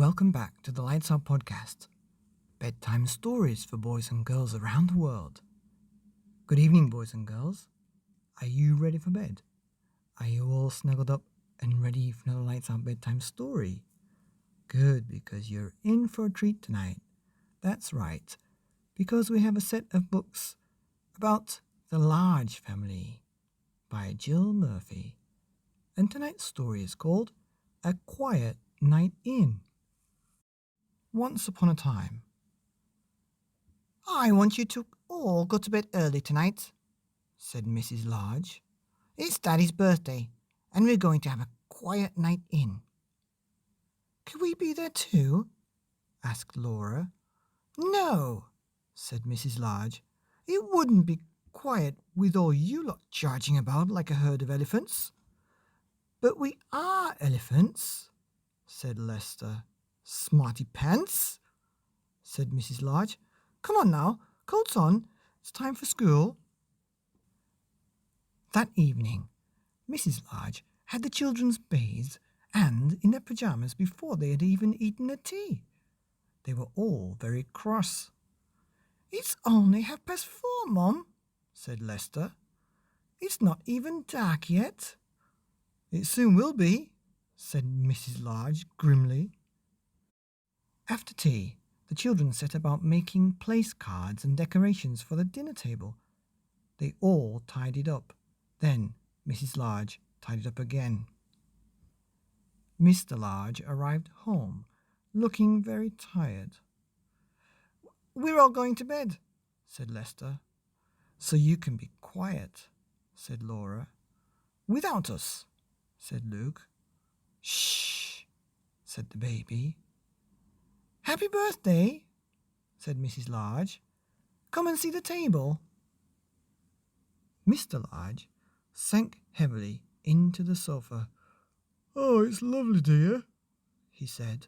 Welcome back to the Lights Out podcast, bedtime stories for boys and girls around the world. Good evening, boys and girls. Are you ready for bed? Are you all snuggled up and ready for another Lights Out bedtime story? Good, because you're in for a treat tonight. That's right, because we have a set of books about the Large Family by Jill Murphy. And tonight's story is called A Quiet Night In. Once upon a time. "I want you to all go to bed early tonight," said Mrs. Large. "It's Daddy's birthday, and we're going to have a quiet night in." "Could we be there too?" asked Laura. "No," said Mrs. Large. "It wouldn't be quiet with all you lot charging about like a herd of elephants." "But we are elephants," said Lester. "Smarty pants," said Mrs. Large. "Come on now, coats on, it's time for school." That evening, Mrs. Large had the children bathed and in their pyjamas before they had even eaten their tea. They were all very cross. "It's only 4:30, Mum," said Lester. "It's not even dark yet." "It soon will be," said Mrs. Large grimly. After tea, the children set about making place cards and decorations for the dinner table. They all tidied up. Then Mrs. Large tidied up again. Mr. Large arrived home, looking very tired. "We're all going to bed," said Lester. "So you can be quiet," said Laura. "Without us," said Luke. "Shh," said the baby. "Happy birthday," said Mrs. Large. "Come and see the table." Mr. Large sank heavily into the sofa. "Oh, it's lovely, dear," he said.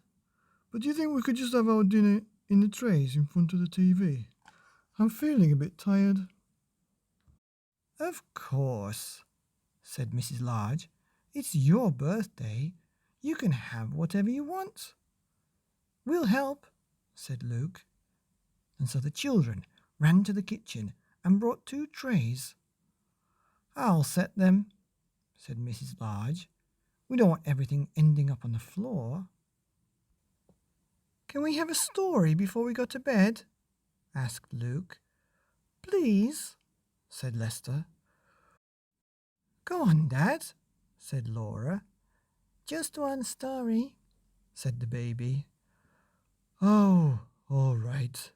"But do you think we could just have our dinner in the trays in front of the TV? I'm feeling a bit tired." "Of course," said Mrs. Large. "It's your birthday. You can have whatever you want." "We'll help," said Luke. And so the children ran to the kitchen and brought 2 trays. "I'll set them," said Mrs. Large. "We don't want everything ending up on the floor." "Can we have a story before we go to bed?" asked Luke. "Please," said Lester. "Go on, Dad," said Laura. "Just one story," said the baby. "Oh, all right,"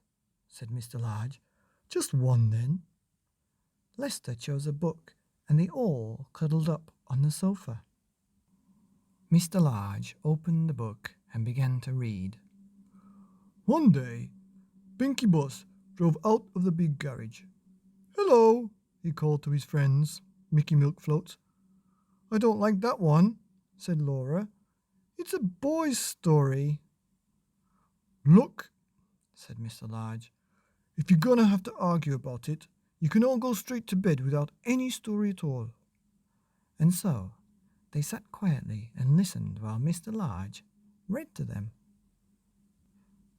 said Mr. Large. "Just one, then." Lester chose a book, and they all cuddled up on the sofa. Mr. Large opened the book and began to read. "One day, Binky Bus drove out of the big garage. 'Hello,' he called to his friends, Mickey Milkfloat. 'I don't like that one,' said Laura. 'It's a boy's story.' 'Look,' said Mr. Large, 'if you're going to have to argue about it, you can all go straight to bed without any story at all.' And so they sat quietly and listened while Mr. Large read to them.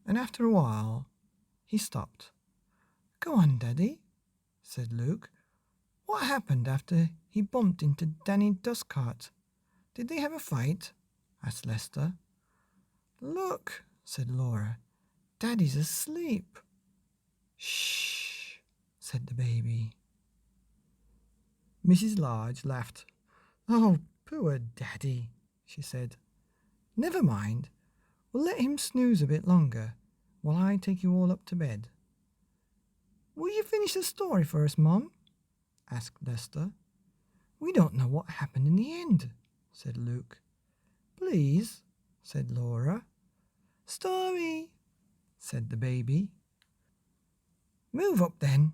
And after a while, he stopped. "Go on, Daddy," said Luke. "What happened after he bumped into Danny Dustcart? Did they have a fight?" asked Lester. "Look," said Laura. "Daddy's asleep." "Shh," said the baby. Mrs. Large laughed. "Oh, poor Daddy," she said. "Never mind. We'll let him snooze a bit longer while I take you all up to bed." "Will you finish the story for us, Mum?" asked Lester. "We don't know what happened in the end," said Luke. "Please," said Laura. "Story," said the baby. "Move up then,"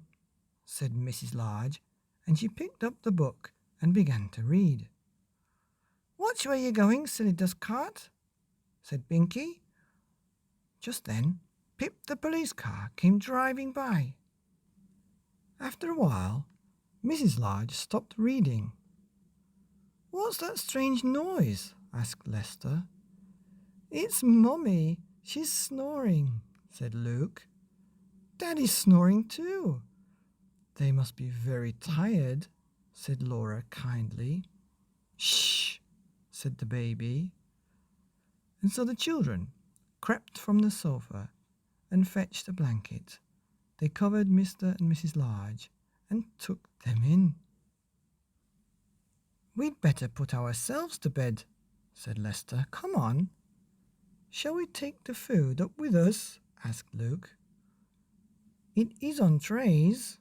said Mrs. Large, and she picked up the book and began to read. "Watch where you're going, silly dustcart," said Binky. Just then, Pip the police car came driving by. After a while, Mrs. Large stopped reading. "What's that strange noise?" asked Lester. It's Mummy. She's snoring, said Luke. Daddy's snoring too. They must be very tired, said Laura kindly. Shh, said the baby. And so the children crept from the sofa and fetched a blanket. They covered Mr. and Mrs. Large and took them in. We'd better put ourselves to bed, said Lester. Come on. Shall we take the food up with us? Asked Luke. It is on trays.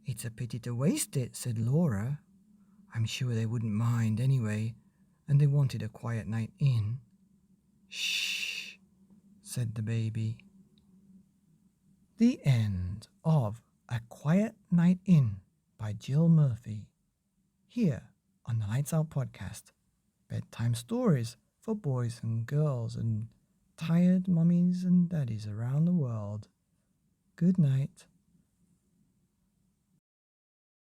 It's a pity to waste it, said Laura. I'm sure they wouldn't mind anyway, and they wanted a quiet night in. Shh, said the baby. The end of A Quiet Night In by Jill Murphy. Here on the Lights Out podcast, bedtime stories for boys and girls and tired mummies and daddies around the world. Good night.